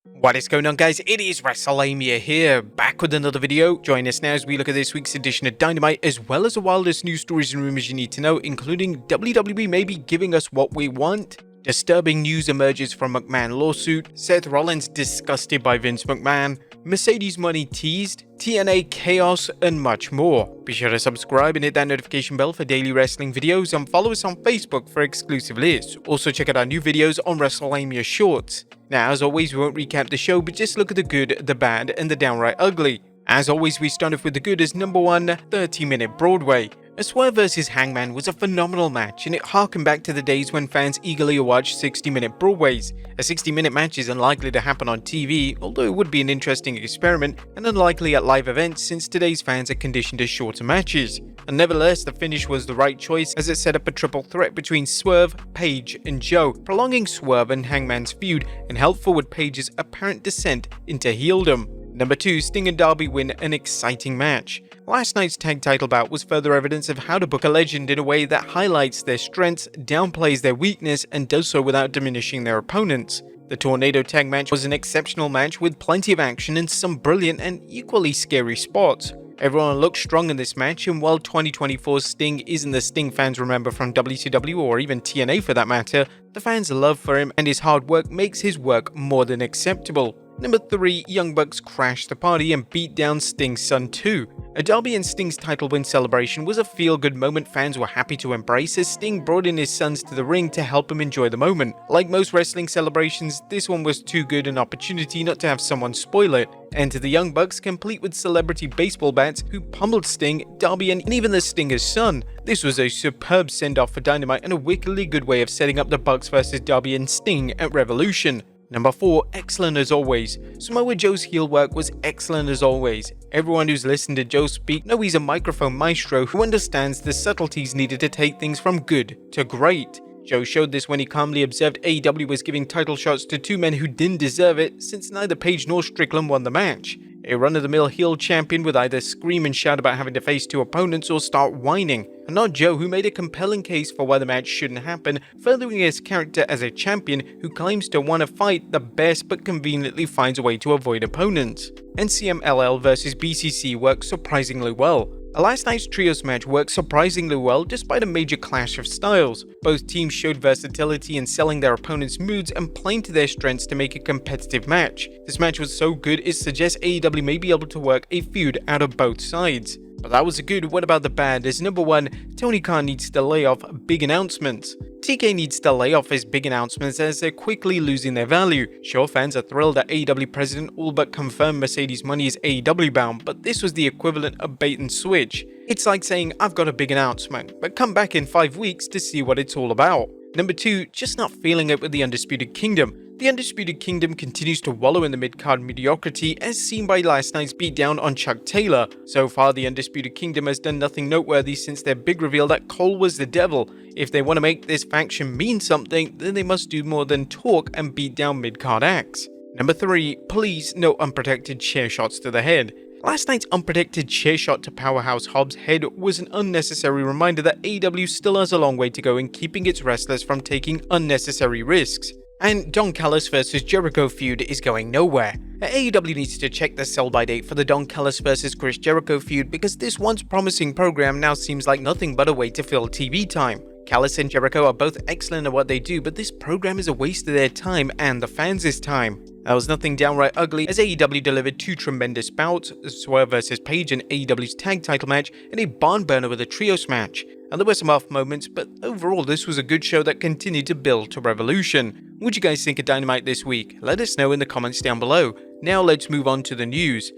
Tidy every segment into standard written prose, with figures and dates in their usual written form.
What is going on, guys? It is Wrestlelamia here, back with another video. Join us now as we look at this week's edition of Dynamite, as well as the wildest news stories and rumors you need to know, including WWE maybe giving us what we want, disturbing news emerges from McMahon lawsuit, Seth Rollins disgusted by Vince McMahon, Mercedes money teased, TNA Chaos, and much more. Be sure to subscribe and hit that notification bell for daily wrestling videos, and follow us on Facebook for exclusive lists. Also check out our new videos on Wrestlelamia Shorts. Now, as always, we won't recap the show, but just look at the good, the bad, and the downright ugly. As always, we start off with the good as number 1, 30-minute Broadway. A Swerve vs Hangman was a phenomenal match, and it harkened back to the days when fans eagerly watched 60-minute Broadways. A 60-minute match is unlikely to happen on TV, although it would be an interesting experiment, and unlikely at live events since today's fans are conditioned to shorter matches. And nevertheless, the finish was the right choice as it set up a triple threat between Swerve, Page, and Joe, prolonging Swerve and Hangman's feud and helped forward Page's apparent descent into heeldom. Number 2, Sting and Darby win an exciting match. Last night's tag title bout was further evidence of how to book a legend in a way that highlights their strengths, downplays their weakness, and does so without diminishing their opponents. The Tornado tag match was an exceptional match with plenty of action and some brilliant and equally scary spots. Everyone looked strong in this match, and while 2024's Sting isn't the Sting fans remember from WCW or even TNA for that matter, the fans' love for him and his hard work makes his work more than acceptable. Number 3, Young Bucks crashed the party and beat down Sting's son too. A Darby and Sting's title win celebration was a feel-good moment fans were happy to embrace as Sting brought in his sons to the ring to help him enjoy the moment. Like most wrestling celebrations, this one was too good an opportunity not to have someone spoil it. Enter the Young Bucks, complete with celebrity baseball bats, who pummeled Sting, Darby, and even the Stinger's son. This was a superb send-off for Dynamite and a wickedly good way of setting up the Bucks versus Darby and Sting at Revolution. Number 4, excellent as always. Samoa Joe's heel work was excellent as always. Everyone who's listened to Joe speak knows he's a microphone maestro who understands the subtleties needed to take things from good to great. Joe showed this when he calmly observed AEW was giving title shots to two men who didn't deserve it, since neither Page nor Strickland won the match. A run-of-the-mill heel champion would either scream and shout about having to face two opponents or start whining, and not Joe, who made a compelling case for why the match shouldn't happen, furthering his character as a champion who claims to want to fight the best but conveniently finds a way to avoid opponents. NCMLL vs BCC worked surprisingly well. Last night's trios match worked surprisingly well despite a major clash of styles. Both teams showed versatility in selling their opponents' moods and playing to their strengths to make a competitive match. This match was so good it suggests AEW may be able to work a feud out of both sides. But that was good. What about the bad? As number 1, Tony Khan needs to lay off big announcements. TK needs to lay off his big announcements as they're quickly losing their value. Sure, fans are thrilled that AEW president all but confirmed Mercedes money is AEW bound, but this was the equivalent of bait and switch. It's like saying, I've got a big announcement, but come back in 5 weeks to see what it's all about. Number 2, just not feeling it with the Undisputed Kingdom. The Undisputed Kingdom continues to wallow in the mid-card mediocrity as seen by last night's beatdown on Chuck Taylor. So far, the Undisputed Kingdom has done nothing noteworthy since their big reveal that Cole was the devil. If they want to make this faction mean something, then they must do more than talk and beat down mid-card acts. Number 3, please no unprotected chair shots to the head. Last night's unprotected chair shot to Powerhouse Hobbs' head was an unnecessary reminder that AEW still has a long way to go in keeping its wrestlers from taking unnecessary risks. And Don Callis vs Jericho feud is going nowhere. AEW needs to check the sell-by date for the Don Callis vs Chris Jericho feud because this once promising program now seems like nothing but a way to fill TV time. Callis and Jericho are both excellent at what they do, but this program is a waste of their time and the fans' time. That was nothing downright ugly as AEW delivered 2 tremendous bouts, Swerve vs Page and AEW's tag title match, and a barn burner with a trios match. And there were some off moments, but overall this was a good show that continued to build to Revolution. What do you guys think of Dynamite this week? Let us know in the comments down below. Now let's move on to the news.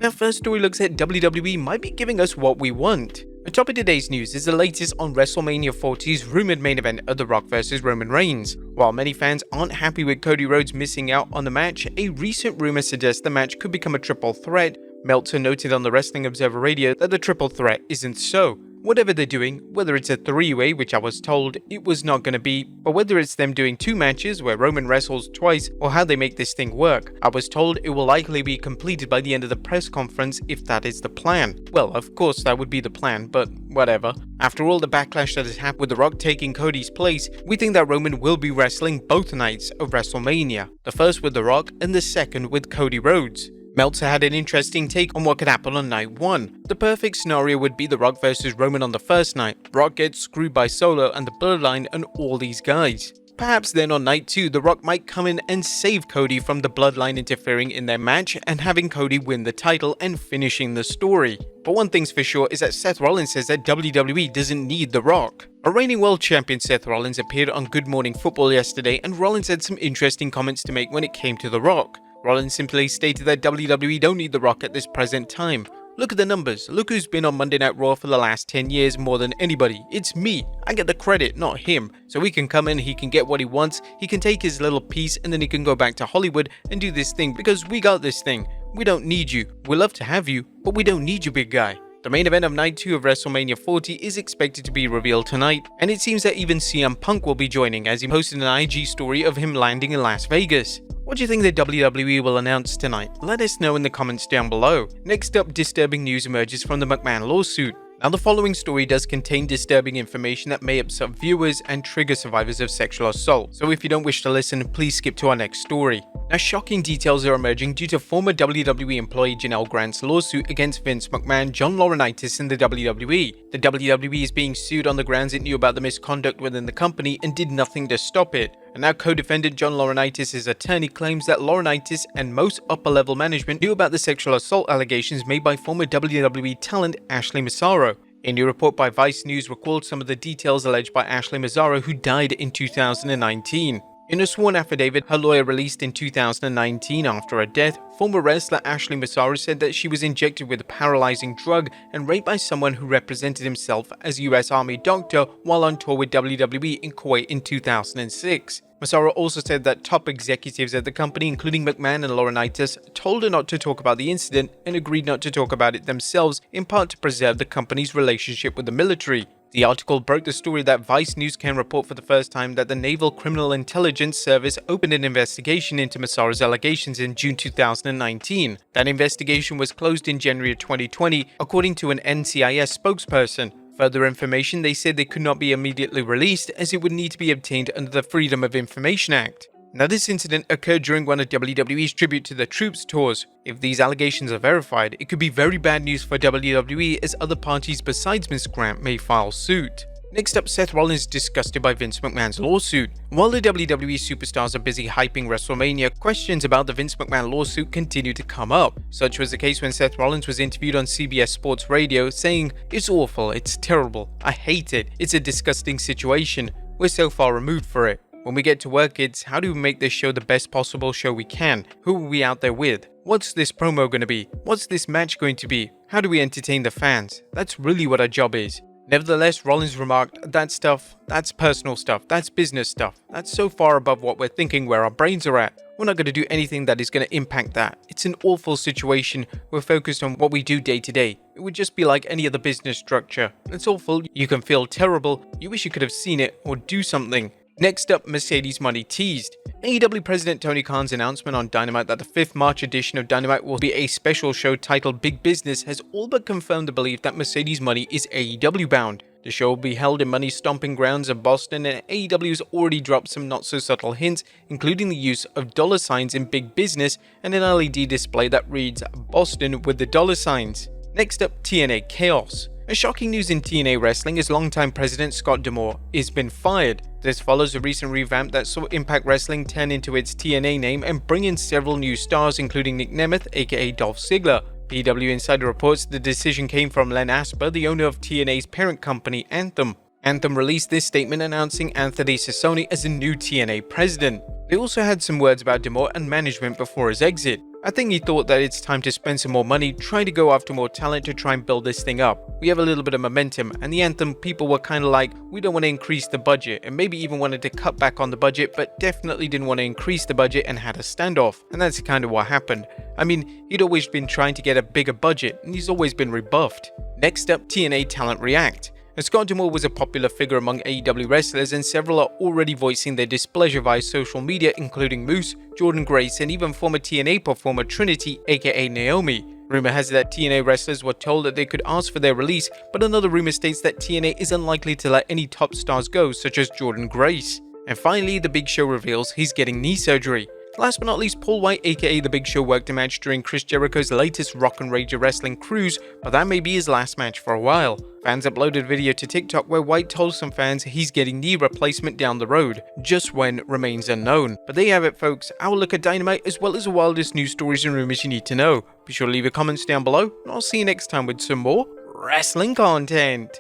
Our first story looks at WWE might be giving us what we want. Atop of today's news is the latest on WrestleMania 40's rumored main event of The Rock vs Roman Reigns. While many fans aren't happy with Cody Rhodes missing out on the match, a recent rumor suggests the match could become a triple threat. Meltzer noted on the Wrestling Observer Radio that the triple threat isn't so. Whatever they're doing, whether it's a three-way, which I was told it was not going to be, but whether it's them doing 2 matches where Roman wrestles twice, or how they make this thing work, I was told it will likely be completed by the end of the press conference if that is the plan. Well, of course that would be the plan, but whatever. After all the backlash that has happened with The Rock taking Cody's place, we think that Roman will be wrestling both nights of WrestleMania. The first with The Rock and the second with Cody Rhodes. Meltzer had an interesting take on what could happen on night 1. The perfect scenario would be The Rock versus Roman on the first night. Rock gets screwed by Solo and the Bloodline and all these guys. Perhaps then on night 2, The Rock might come in and save Cody from the Bloodline interfering in their match and having Cody win the title and finishing the story. But one thing's for sure is that Seth Rollins says that WWE doesn't need The Rock. A reigning world champion Seth Rollins appeared on Good Morning Football yesterday, and Rollins had some interesting comments to make when it came to The Rock. Rollins simply stated that WWE don't need The Rock at this present time. Look at the numbers. Look who's been on Monday Night Raw for the last 10 years more than anybody. It's me. I get the credit, not him. So he can come in, he can get what he wants, he can take his little piece, and then he can go back to Hollywood and do this thing because we got this thing. We don't need you. We love to have you, but we don't need you, big guy. The main event of night 2 of WrestleMania 40 is expected to be revealed tonight, and it seems that even CM Punk will be joining as he posted an IG story of him landing in Las Vegas. What do you think the WWE will announce tonight? Let us know in the comments down below. Next up, disturbing news emerges from the McMahon lawsuit. Now, the following story does contain disturbing information that may upset viewers and trigger survivors of sexual assault, so if you don't wish to listen, please skip to our next story. Now, shocking details are emerging due to former WWE employee Janelle Grant's lawsuit against Vince McMahon, John Laurinaitis, and the WWE. The WWE is being sued on the grounds it knew about the misconduct within the company and did nothing to stop it. And now co-defendant John Laurinaitis' attorney claims that Laurinaitis and most upper-level management knew about the sexual assault allegations made by former WWE talent Ashley Massaro. A new report by Vice News recalled some of the details alleged by Ashley Massaro, who died in 2019. In a sworn affidavit her lawyer released in 2019 after her death, former wrestler Ashley Massaro said that she was injected with a paralyzing drug and raped by someone who represented himself as a US Army doctor while on tour with WWE in Kuwait in 2006. Massaro also said that top executives at the company, including McMahon and Laurinaitis, told her not to talk about the incident and agreed not to talk about it themselves, in part to preserve the company's relationship with the military. The article broke the story that Vice News can report for the first time that the Naval Criminal Intelligence Service opened an investigation into Massaro's allegations in June 2019. That investigation was closed in January 2020, according to an NCIS spokesperson. Further information they said they could not be immediately released as it would need to be obtained under the Freedom of Information Act. Now, this incident occurred during one of WWE's tribute to the troops tours. If these allegations are verified, it could be very bad news for WWE as other parties besides Ms. Grant may file suit. Next up, Seth Rollins is disgusted by Vince McMahon's lawsuit. While the WWE superstars are busy hyping WrestleMania, questions about the Vince McMahon lawsuit continue to come up. Such was the case when Seth Rollins was interviewed on CBS Sports Radio, saying, "It's awful, it's terrible, I hate it, it's a disgusting situation, we're so far removed for it. When we get to work, it's how do we make this show the best possible show we can? Who are we out there with? What's this promo going to be? What's this match going to be? How do we entertain the fans? That's really what our job is." Nevertheless, Rollins remarked, "That stuff, that's personal stuff, that's business stuff. That's so far above what we're thinking where our brains are at. We're not going to do anything that is going to impact that. It's an awful situation. We're focused on what we do day to day. It would just be like any other business structure. It's awful. You can feel terrible. You wish you could have seen it or do something." Next up, Mercedes money teased. AEW President Tony Khan's announcement on Dynamite that the 5th March edition of Dynamite will be a special show titled Big Business has all but confirmed the belief that Mercedes money is AEW bound. The show will be held in Money's stomping grounds of Boston, and AEW has already dropped some not-so-subtle hints, including the use of dollar signs in Big Business and an LED display that reads Boston with the dollar signs. Next up, TNA Chaos. A shocking news in TNA wrestling is longtime president Scott D'Amore has been fired. This follows a recent revamp that saw Impact Wrestling turn into its TNA name and bring in several new stars, including Nick Nemeth, aka Dolph Ziggler. PW Insider reports the decision came from Len Asper, the owner of TNA's parent company Anthem. Anthem released this statement announcing Anthony Sassoni as the new TNA president. They also had some words about D'Amore and management before his exit. I think he thought that it's time to spend some more money, try to go after more talent to try and build this thing up. We have a little bit of momentum, and the Anthem people were kind of like, we don't want to increase the budget, and maybe even wanted to cut back on the budget, but definitely didn't want to increase the budget and had a standoff, and that's kind of what happened. I mean, he'd always been trying to get a bigger budget, and he's always been rebuffed. Next up, TNA Talent React. And Scott D'Amore was a popular figure among AEW wrestlers, and several are already voicing their displeasure via social media, including Moose, Jordan Grace, and even former TNA performer Trinity, aka Naomi. Rumor has it that TNA wrestlers were told that they could ask for their release, but another rumor states that TNA is unlikely to let any top stars go, such as Jordan Grace. And finally, The Big Show reveals he's getting knee surgery. Last but not least, Paul White aka The Big Show worked a match during Chris Jericho's latest Rock and Rage Wrestling cruise, but that may be his last match for a while. Fans uploaded a video to TikTok where White told some fans he's getting knee replacement down the road. Just when remains unknown. But there you have it, folks, our look at Dynamite as well as the wildest news stories and rumors you need to know. Be sure to leave your comments down below, and I'll see you next time with some more wrestling content.